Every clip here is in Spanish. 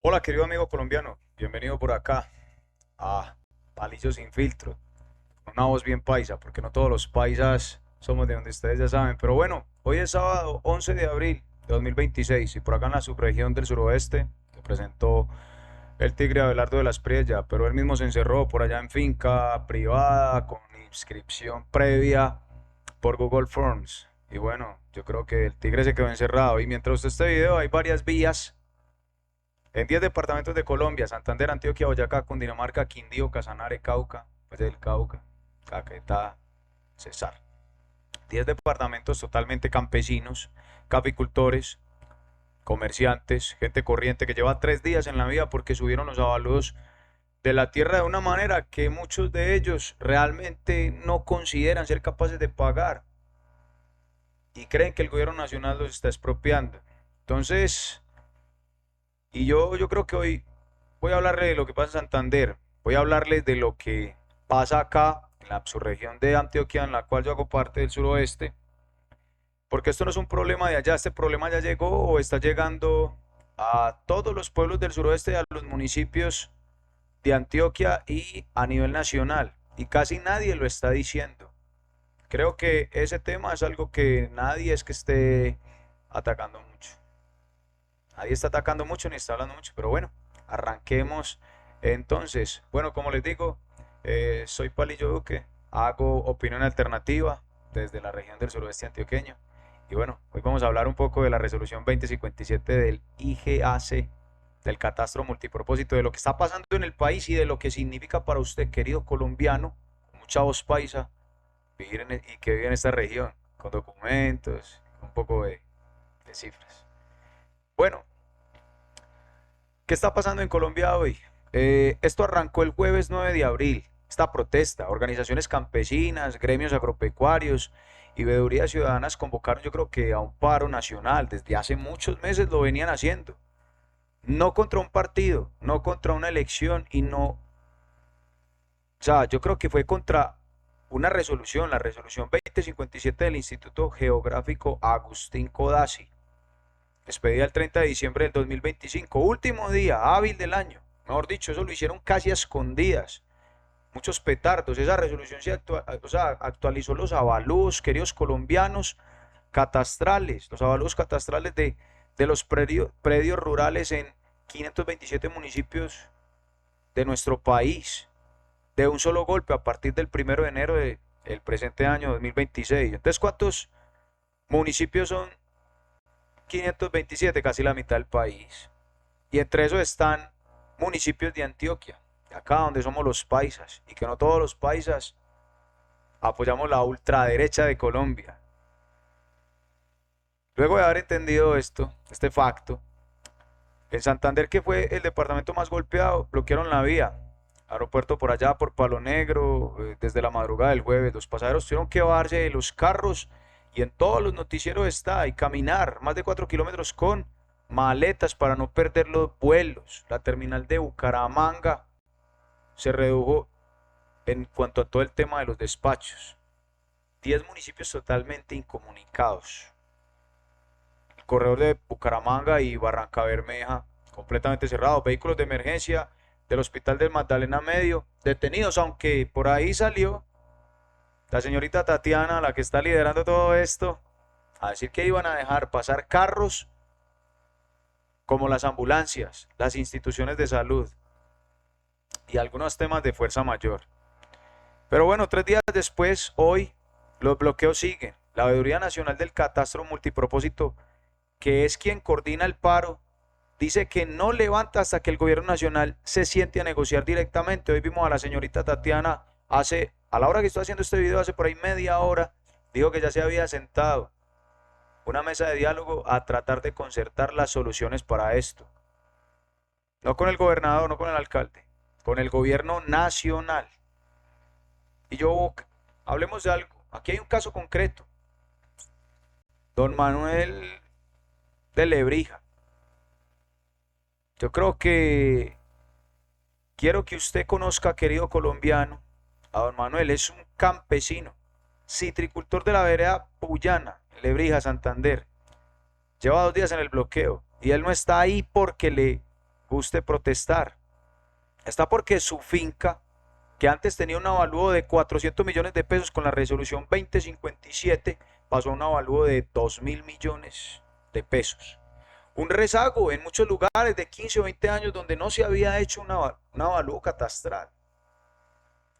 Hola querido amigo colombiano, bienvenido por acá a Palillos sin filtro, con una voz bien paisa, porque no todos los paisas somos de donde ustedes ya saben, pero bueno, hoy es sábado 11 de abril de 2026 y por acá en la subregión del suroeste se presentó el tigre Abelardo de la Espriella, pero él mismo se encerró por allá en finca privada con inscripción previa por Google Forms y bueno, yo creo que el tigre se quedó encerrado y mientras usted este video hay varias vías en 10 departamentos de Colombia: Santander, Antioquia, Boyacá, Cundinamarca, Quindío, Casanare, Cauca, pues del Cauca, Caquetá, Cesar. 10 departamentos totalmente campesinos, caficultores, comerciantes, gente corriente que lleva 3 días en la vida porque subieron los avalúos de la tierra de una manera que muchos de ellos realmente no consideran ser capaces de pagar y creen que el gobierno nacional los está expropiando. Entonces, yo creo que hoy voy a hablarle de lo que pasa en Santander, voy a hablarles de lo que pasa acá en la subregión de Antioquia, en la cual yo hago parte del suroeste, porque esto no es un problema de allá, este problema ya llegó o está llegando a todos los pueblos del suroeste, a los municipios de Antioquia y a nivel nacional, y casi nadie lo está diciendo. Creo que ese tema es algo que nadie es que esté atacando mucho. Nadie está atacando mucho ni está hablando mucho, pero bueno, arranquemos entonces. Bueno, como les digo, soy Palillo Duque, hago opinión alternativa desde la región del suroeste antioqueño. Y bueno, hoy vamos a hablar un poco de la resolución 2057 del IGAC, del catastro multipropósito, de lo que está pasando en el país y de lo que significa para usted, querido colombiano, con mucha voz paisa, y que vive en esta región, con documentos, un poco de cifras. Bueno, ¿qué está pasando en Colombia hoy? Esto arrancó el jueves 9 de abril. Esta protesta, organizaciones campesinas, gremios agropecuarios y veedurías ciudadanas convocaron, yo creo que a un paro nacional. Desde hace muchos meses lo venían haciendo. No contra un partido, no contra una elección y no, o sea, yo creo que fue contra una resolución, la resolución 2057 del Instituto Geográfico Agustín Codazzi, expedida el 30 de diciembre del 2025, último día hábil del año. Mejor dicho, eso lo hicieron casi a escondidas. Muchos petardos. Esa resolución actualizó los avalúos, queridos colombianos, catastrales, los avalúos catastrales de los predios rurales en 527 municipios de nuestro país, de un solo golpe a partir del 1 de enero del presente año 2026. Entonces, ¿cuántos municipios son 527? Casi la mitad del país. Y entre esos están municipios de Antioquia, de acá donde somos los paisas, y que no todos los paisas apoyamos la ultraderecha de Colombia. Luego de haber entendido esto, este facto, en Santander, que fue el departamento más golpeado, bloquearon la vía. Aeropuerto por allá, por Palo Negro, desde la madrugada del jueves. Los pasajeros tuvieron que bajarse de los carros y en todos los noticieros está, y caminar más de 4 kilómetros con maletas para no perder los vuelos. La terminal de Bucaramanga se redujo en cuanto a todo el tema de los despachos. 10 municipios totalmente incomunicados. El corredor de Bucaramanga y Barranca Bermeja completamente cerrado. Vehículos de emergencia del Hospital del Magdalena Medio detenidos, aunque por ahí salió la señorita Tatiana, la que está liderando todo esto, a decir que iban a dejar pasar carros como las ambulancias, las instituciones de salud y algunos temas de fuerza mayor. Pero bueno, 3 días después, hoy, los bloqueos siguen. La Veeduría Nacional del Catastro Multipropósito, que es quien coordina el paro, dice que no levanta hasta que el gobierno nacional se siente a negociar directamente. Hoy vimos a la señorita Tatiana a la hora que estoy haciendo este video, hace por ahí media hora, dijo que ya se había sentado una mesa de diálogo a tratar de concertar las soluciones para esto. No con el gobernador, no con el alcalde, con el gobierno nacional. Y hablemos de algo. Aquí hay un caso concreto. Don Manuel de Lebrija. Yo creo que quiero que usted conozca, querido colombiano, a don Manuel. Es un campesino, citricultor de la vereda Puyana, Lebrija, Santander. Lleva 2 días en el bloqueo y él no está ahí porque le guste protestar. Está porque su finca, que antes tenía un avalúo de 400 millones de pesos con la resolución 2057, pasó a un avalúo de 2.000 millones de pesos. Un rezago en muchos lugares de 15 o 20 años donde no se había hecho un avalúo catastral.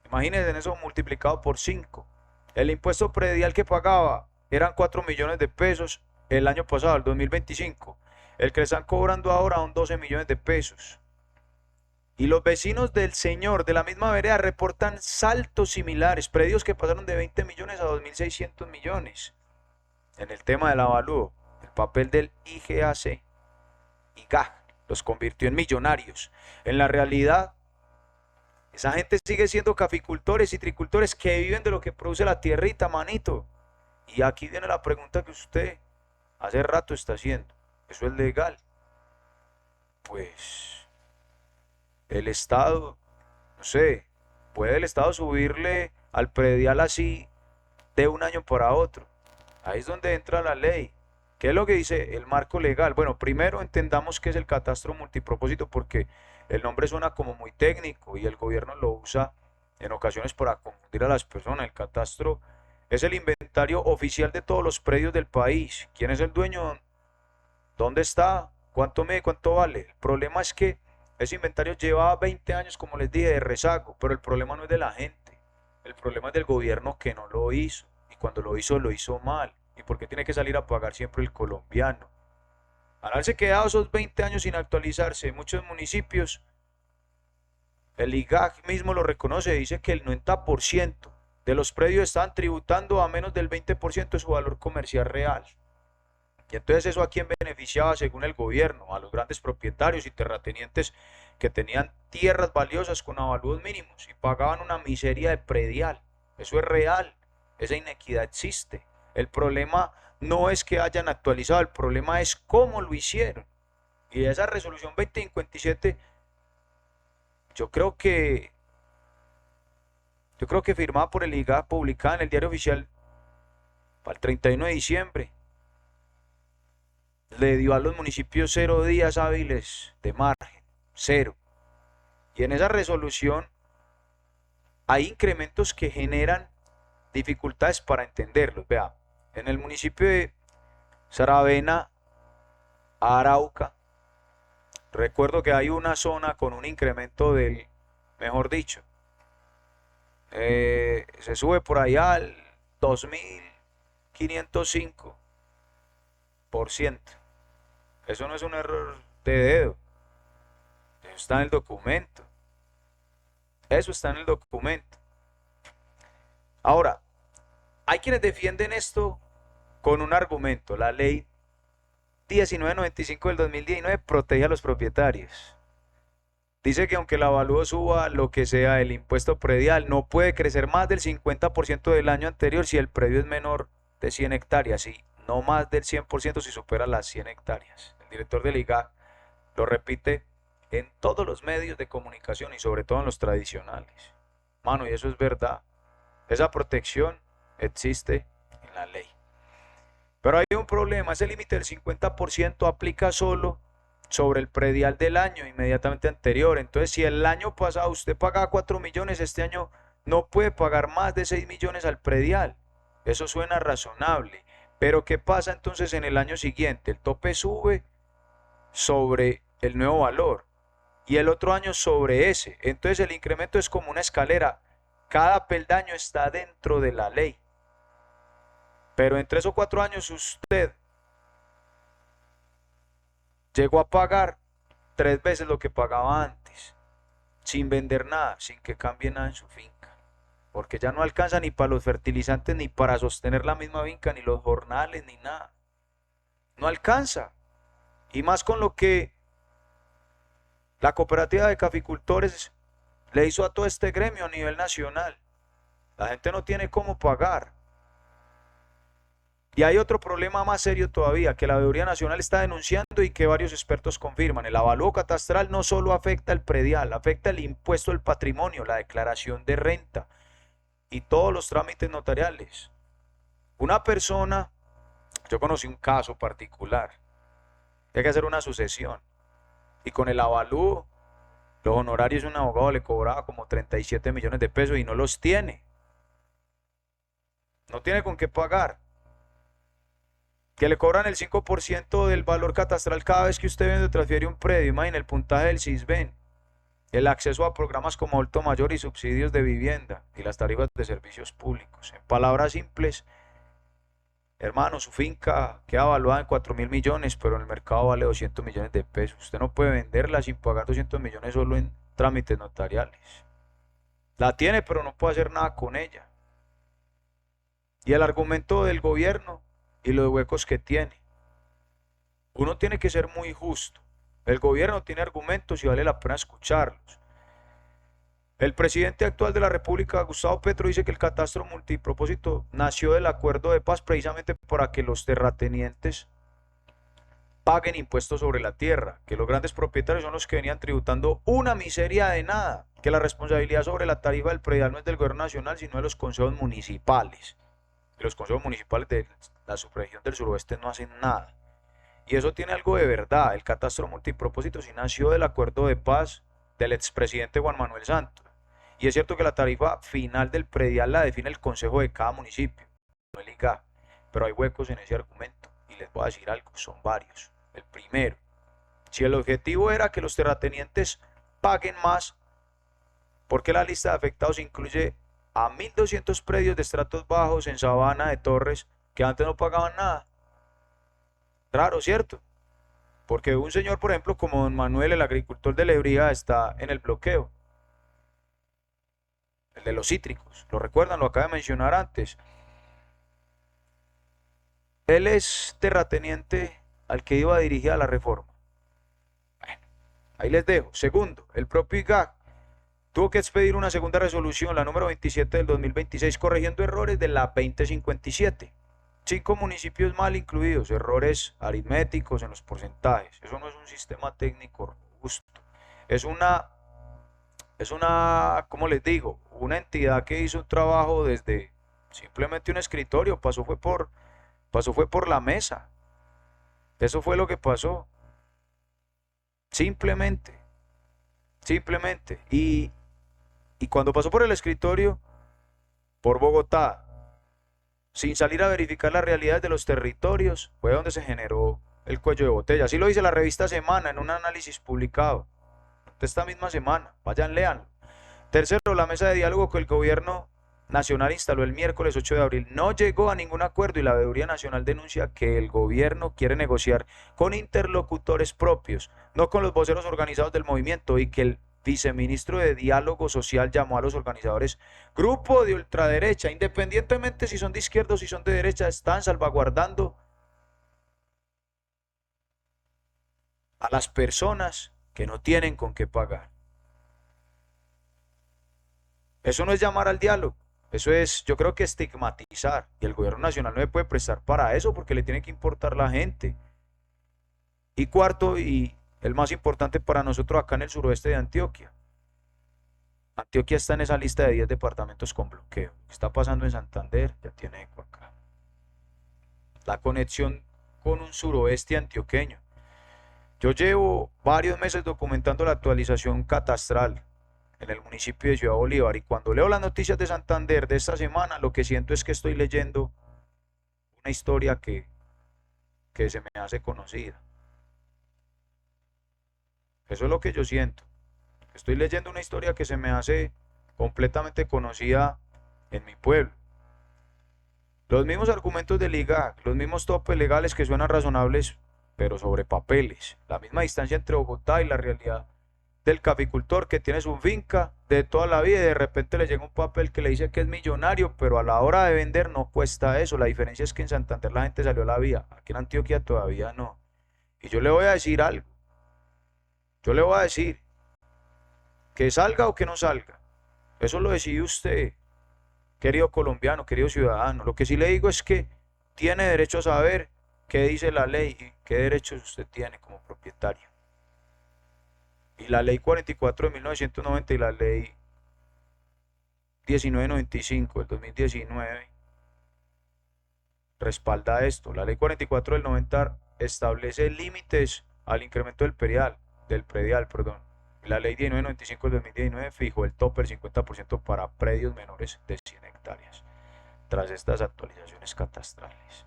Imagínense en eso multiplicado por 5. El impuesto predial que pagaba eran 4 millones de pesos el año pasado, el 2025. El que le están cobrando ahora son 12 millones de pesos. Y los vecinos del señor de la misma vereda reportan saltos similares, predios que pasaron de 20 millones a 2.600 millones. En el tema del avalúo, el papel del IGAC, los convirtió en millonarios. En la realidad, esa gente sigue siendo caficultores y tricultores que viven de lo que produce la tierrita, manito. Y aquí viene la pregunta que usted hace rato está haciendo. ¿Eso es legal? Pues el Estado, no sé, puede el Estado subirle al predial así de un año para otro. Ahí es donde entra la ley. ¿Qué es lo que dice el marco legal? Bueno, primero entendamos qué es el catastro multipropósito porque el nombre suena como muy técnico y el gobierno lo usa en ocasiones para confundir a las personas. El catastro es el inventario oficial de todos los predios del país. ¿Quién es el dueño? ¿Dónde está? ¿Cuánto mide? ¿Cuánto vale? El problema es que ese inventario lleva 20 años, como les dije, de rezago, pero el problema no es de la gente. El problema es del gobierno que no lo hizo. Y cuando lo hizo mal. ¿Y por qué tiene que salir a pagar siempre el colombiano? Al haberse quedado esos 20 años sin actualizarse, muchos municipios, el IGAC mismo lo reconoce, dice que el 90% de los predios están tributando a menos del 20% de su valor comercial real. Y entonces eso a quién beneficiaba según el gobierno, a los grandes propietarios y terratenientes que tenían tierras valiosas con avalúos mínimos y pagaban una miseria de predial. Eso es real, esa inequidad existe. El problema no es que hayan actualizado, el problema es cómo lo hicieron. Y esa resolución 2057, yo creo que firmada por el IGA, publicada en el Diario Oficial para el 31 de diciembre, le dio a los municipios 0 días hábiles de margen, 0. Y en esa resolución hay incrementos que generan dificultades para entenderlos. Vea, en el municipio de Saravena, Arauca, recuerdo que hay una zona con un incremento del, mejor dicho, se sube por allá al 2.505%. Eso no es un error de dedo. Eso está en el documento. Eso está en el documento. Ahora, hay quienes defienden esto con un argumento. La ley 1995 del 2019 protege a los propietarios. Dice que aunque el avalúo suba lo que sea, el impuesto predial no puede crecer más del 50% del año anterior si el predio es menor de 100 hectáreas y no más del 100% si supera las 100 hectáreas. El director del IGAC lo repite en todos los medios de comunicación y sobre todo en los tradicionales. Mano, y eso es verdad. Esa protección existe en la ley. Pero hay un problema, ese límite del 50% aplica solo sobre el predial del año inmediatamente anterior. Entonces, si el año pasado usted pagaba 4 millones, este año no puede pagar más de 6 millones al predial. Eso suena razonable. Pero ¿qué pasa entonces en el año siguiente? El tope sube sobre el nuevo valor y el otro año sobre ese. Entonces el incremento es como una escalera. Cada peldaño está dentro de la ley. Pero en 3 o 4 años usted llegó a pagar 3 veces lo que pagaba antes, sin vender nada, sin que cambie nada en su finca. Porque ya no alcanza ni para los fertilizantes, ni para sostener la misma finca, ni los jornales, ni nada. No alcanza. Y más con lo que la cooperativa de caficultores le hizo a todo este gremio a nivel nacional. La gente no tiene cómo pagar. Y hay otro problema más serio todavía, que la Veeduría Nacional está denunciando y que varios expertos confirman. El avalúo catastral no solo afecta al predial, afecta el impuesto del patrimonio, la declaración de renta y todos los trámites notariales. Una persona, yo conocí un caso particular, hay que hacer una sucesión. Y con el avalúo, los honorarios de un abogado le cobraba como 37 millones de pesos y no los tiene. No tiene con qué pagar. Que le cobran el 5% del valor catastral cada vez que usted vende o transfiere un predio. Imaginen el puntaje del CISBEN, el acceso a programas como adulto mayor y subsidios de vivienda y las tarifas de servicios públicos. En palabras simples, hermano, su finca queda valuada en 4.000 millones, pero en el mercado vale 200 millones de pesos. Usted no puede venderla sin pagar 200 millones solo en trámites notariales. La tiene, pero no puede hacer nada con ella. Y el argumento del gobierno y los huecos que tiene. Uno tiene que ser muy justo. El gobierno tiene argumentos y vale la pena escucharlos. El presidente actual de la República, Gustavo Petro, dice que el catastro multipropósito nació del acuerdo de paz precisamente para que los terratenientes paguen impuestos sobre la tierra, que los grandes propietarios son los que venían tributando una miseria de nada, que la responsabilidad sobre la tarifa del predial no es del gobierno nacional, sino de los consejos municipales. Y los consejos municipales de la subregión del suroeste no hacen nada. Y eso tiene algo de verdad. El catastro multipropósito sí nació del acuerdo de paz del expresidente Juan Manuel Santos. Y es cierto que la tarifa final del predial la define el consejo de cada municipio, no el IGA. Pero hay huecos en ese argumento. Y les voy a decir algo, son varios. El primero, si el objetivo era que los terratenientes paguen más, ¿por qué la lista de afectados incluye a 1.200 predios de estratos bajos en Sabana de Torres que antes no pagaban nada? Raro, ¿cierto? Porque un señor, por ejemplo, como don Manuel, el agricultor de Lebrija, está en el bloqueo. El de los cítricos, lo recuerdan, lo acabo de mencionar antes. Él es terrateniente al que iba dirigida la reforma. Bueno, ahí les dejo. Segundo, el propio IGAC tuvo que expedir una segunda resolución, la número 27 del 2026, corrigiendo errores de la 2057. 5 municipios mal incluidos, errores aritméticos en los porcentajes. Eso no es un sistema técnico robusto. Es una, ¿cómo les digo? Una entidad que hizo un trabajo desde simplemente un escritorio, pasó fue por la mesa. Eso fue lo que pasó. Simplemente, simplemente. Y cuando pasó por el escritorio, por Bogotá, sin salir a verificar las realidades de los territorios, fue donde se generó el cuello de botella. Así lo dice la revista Semana en un análisis publicado de esta misma semana. Vayan, lean. Tercero, la mesa de diálogo que el gobierno nacional instaló el miércoles 8 de abril no llegó a ningún acuerdo y la Veeduría Nacional denuncia que el gobierno quiere negociar con interlocutores propios, no con los voceros organizados del movimiento, y que el viceministro de Diálogo Social llamó a los organizadores grupo de ultraderecha, independientemente si son de izquierda o si son de derecha, están salvaguardando a las personas que no tienen con qué pagar. Eso no es llamar al diálogo, eso es, yo creo que estigmatizar, y el gobierno nacional no se puede prestar para eso porque le tiene que importar la gente. Y cuarto, y el más importante para nosotros acá en el suroeste de Antioquia. Antioquia está en esa lista de 10 departamentos con bloqueo. ¿Qué está pasando en Santander? Ya tiene eco acá. La conexión con un suroeste antioqueño. Yo llevo varios meses documentando la actualización catastral en el municipio de Ciudad Bolívar, y cuando leo las noticias de Santander de esta semana, lo que siento es que estoy leyendo una historia que se me hace conocida. Eso es lo que yo siento. Estoy leyendo una historia que se me hace completamente conocida en mi pueblo. Los mismos argumentos del IGAC, los mismos topes legales que suenan razonables, pero sobre papeles. La misma distancia entre Bogotá y la realidad del caficultor que tiene su finca de toda la vida y de repente le llega un papel que le dice que es millonario, pero a la hora de vender no cuesta eso. La diferencia es que en Santander la gente salió a la vía, aquí en Antioquia todavía no. Y yo le voy a decir algo. Yo le voy a decir que salga o que no salga. Eso lo decide usted, querido colombiano, querido ciudadano. Lo que sí le digo es que tiene derecho a saber qué dice la ley y qué derechos usted tiene como propietario. Y la ley 44 de 1990 y la ley 1995 del 2019 respalda esto. La ley 44 del 90 establece límites al incremento del predial del predial, perdón. La ley 1995 del 2019 fijó el tope del 50% para predios menores de 100 hectáreas, tras estas actualizaciones catastrales.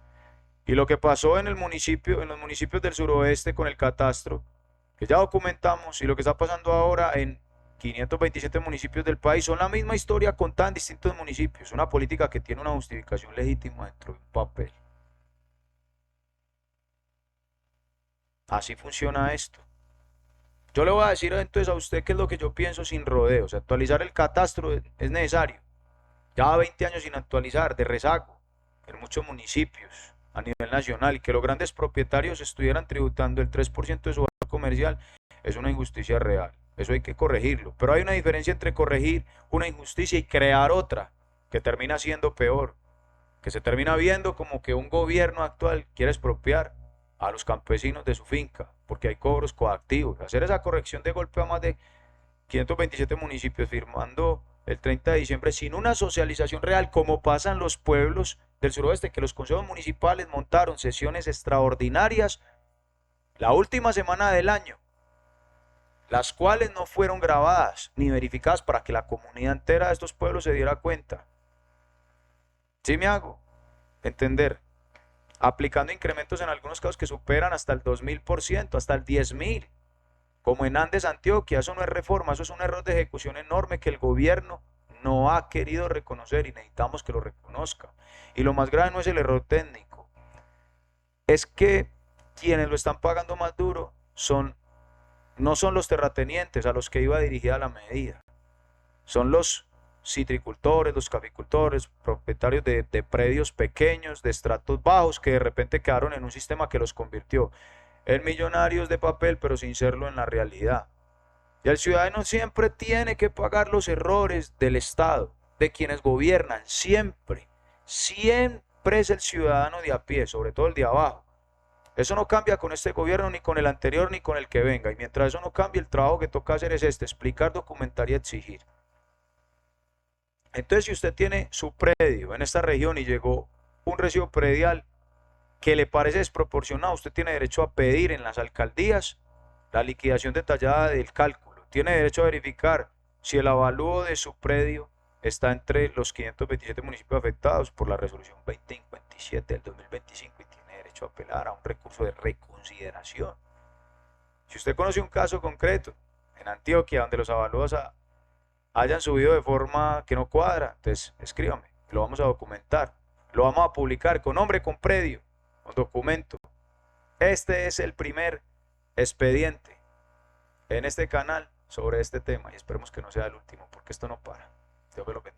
Y lo que pasó en el municipio, en los municipios del suroeste con el catastro, que ya documentamos, y lo que está pasando ahora en 527 municipios del país, son la misma historia contada en distintos municipios. Una política que tiene una justificación legítima dentro de un papel. Así funciona esto. Yo le voy a decir entonces a usted qué es lo que yo pienso sin rodeos. Actualizar el catastro es necesario. Ya 20 años sin actualizar, de rezago, en muchos municipios a nivel nacional, y que los grandes propietarios estuvieran tributando el 3% de su valor comercial es una injusticia real. Eso hay que corregirlo. Pero hay una diferencia entre corregir una injusticia y crear otra, que termina siendo peor, que se termina viendo como que un gobierno actual quiere expropiar a los campesinos de su finca, porque hay cobros coactivos. Hacer esa corrección de golpe a más de 527 municipios, firmando el 30 de diciembre sin una socialización real, como pasa en los pueblos del suroeste, que los consejos municipales montaron sesiones extraordinarias la última semana del año, las cuales no fueron grabadas ni verificadas para que la comunidad entera de estos pueblos se diera cuenta. ¿Sí me hago entender? Aplicando incrementos en algunos casos que superan hasta el 2000%, hasta el 10.000%. Como en Andes, Antioquia. Eso no es reforma, eso es un error de ejecución enorme que el gobierno no ha querido reconocer y necesitamos que lo reconozca. Y lo más grave no es el error técnico, es que quienes lo están pagando más duro no son los terratenientes a los que iba dirigida la medida, son los citricultores, los caficultores, propietarios de predios pequeños, de estratos bajos, que de repente quedaron en un sistema que los convirtió en millonarios de papel, pero sin serlo en la realidad. Y el ciudadano siempre tiene que pagar los errores del Estado, de quienes gobiernan, siempre. Siempre es el ciudadano de a pie, sobre todo el de abajo. Eso no cambia con este gobierno, ni con el anterior, ni con el que venga. Y mientras eso no cambie, el trabajo que toca hacer es este: explicar, documentar y exigir. Entonces, si usted tiene su predio en esta región y llegó un recibo predial que le parece desproporcionado, usted tiene derecho a pedir en las alcaldías la liquidación detallada del cálculo. Tiene derecho a verificar si el avalúo de su predio está entre los 527 municipios afectados por la resolución 2057 del 2025 y tiene derecho a apelar a un recurso de reconsideración. Si usted conoce un caso concreto en Antioquia donde los avalúos hayan subido de forma que no cuadra, entonces escríbame, lo vamos a documentar, lo vamos a publicar con nombre, con predio, con documento. Este es el primer expediente en este canal sobre este tema y esperemos que no sea el último, porque esto no para. Dios me lo bendiga.